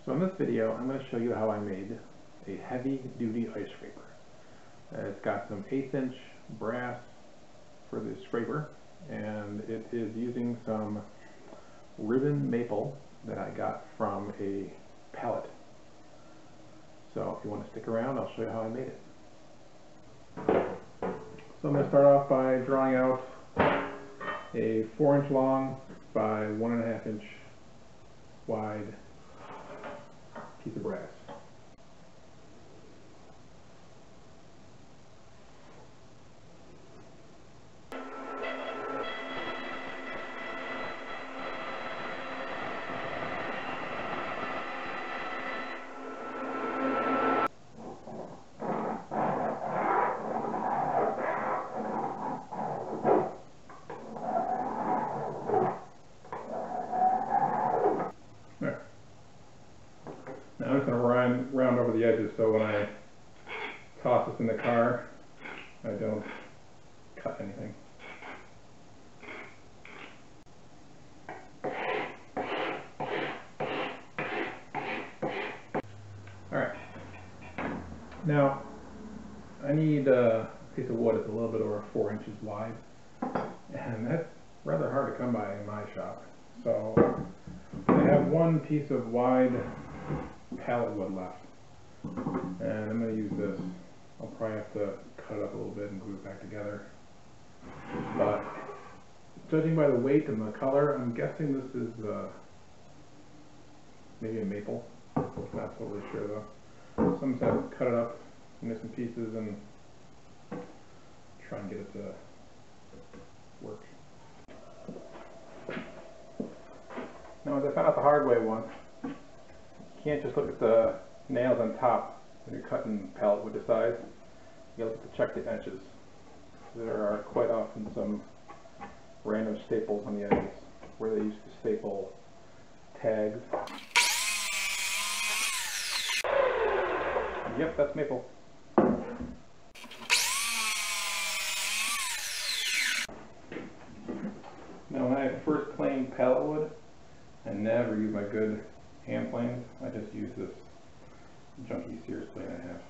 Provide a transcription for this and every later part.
So in this video, I'm going to show you how I made a heavy-duty ice scraper. It's got some 1/8" brass for the scraper, and it is using some ribbon maple that I got from a Pallet. So if you want to stick around, I'll show you how I made it. So I'm going to start off by drawing out a 4" long by 1.5" wide piece of brass. Now I'm just going to round over the edges so when I toss this in the car, I don't cut anything. Alright, now I need a piece of wood that's a little bit over 4" wide, and that's rather hard to come by in my shop. So I have one piece of wide pallet wood left, and I'm going to use this. I'll probably have to cut it up a little bit and glue it back together, but judging by the weight and the color, I'm guessing this is maybe a maple. Not totally sure though. So I'm just going to cut it up into some pieces and try and get it to work. Now, as I found out the hard way once, you can't just look at the nails on top when you're cutting pallet wood to size. You have to check the edges. There are quite often some random staples on the edges where they used to staple tags. Yep, that's maple. Now, when I first planed pallet wood, I never use my good hand planes. I just use this junky Sears plane I have.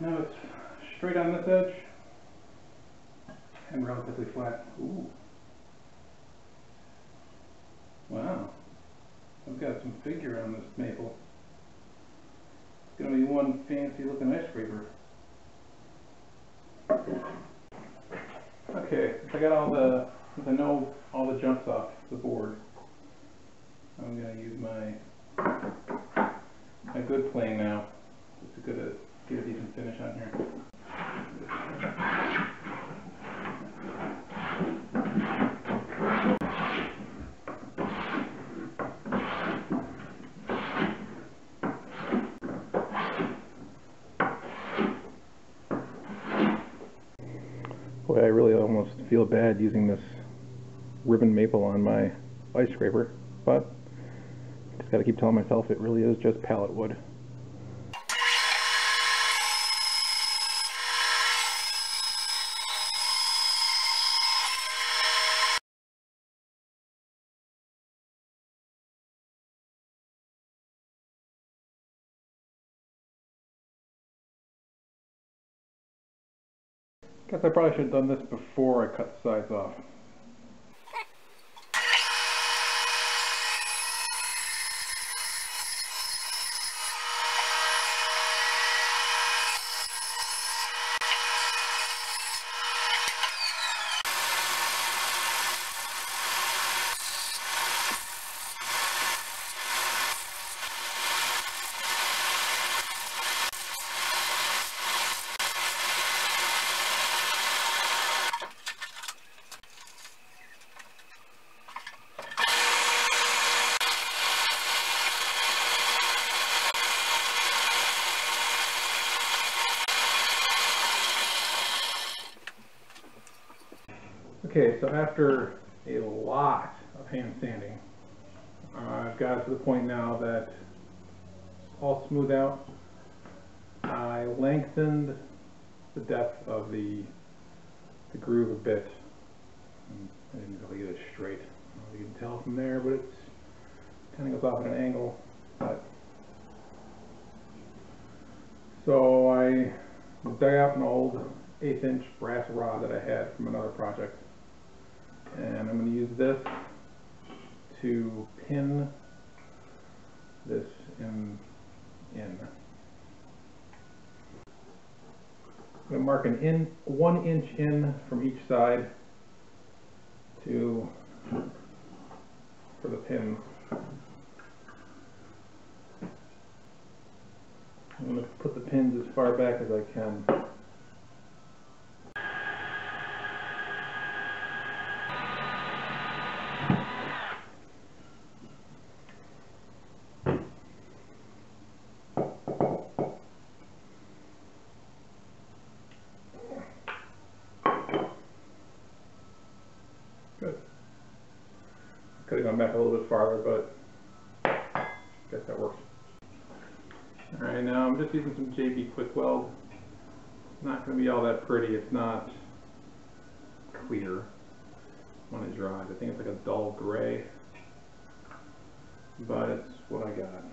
Now it's straight on this edge and relatively flat. Ooh. Wow. I've got some figure on this maple. It's going to be one fancy looking ice scraper. Okay, I got since I know all the jumps off the board, I'm going to use my good plane now. It's good to get a decent finish on here. Boy, I really almost feel bad using this ribbon maple on my ice scraper, but I just got to keep telling myself it really is just pallet wood. Guess I probably should have done this before I cut the sides off. Okay, so after a lot of hand sanding, I've got to the point now that it's all smooth out. I lengthened the depth of the groove a bit. I didn't really get it straight. I don't know if you can tell from there, but it's kind of goes off at an angle. But so I dug out an old 1/8 inch brass rod that I had from another project, and I'm going to use this to pin this in. I'm going to mark an 1 inch in from each side for the pins. I'm going to put the pins as far back as I can. Good. Could have gone back a little bit farther, but I guess that works. Alright, now I'm just using some JB Quick Weld. It's not going to be all that pretty. It's not clear when it dries. I think it's like a dull gray, but it's what I got.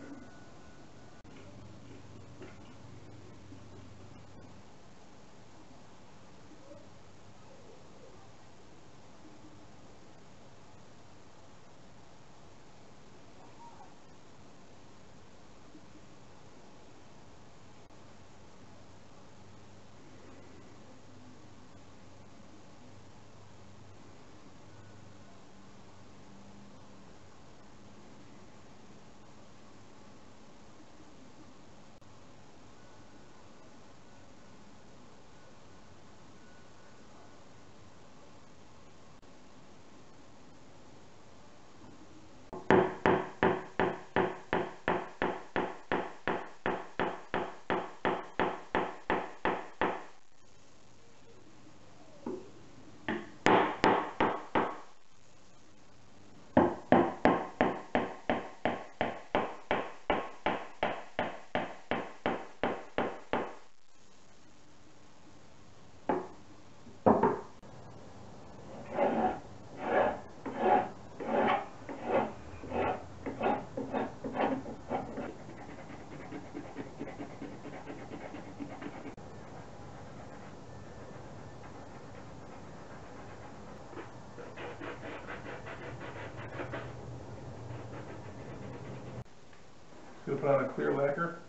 Just going to put on a clear lacquer.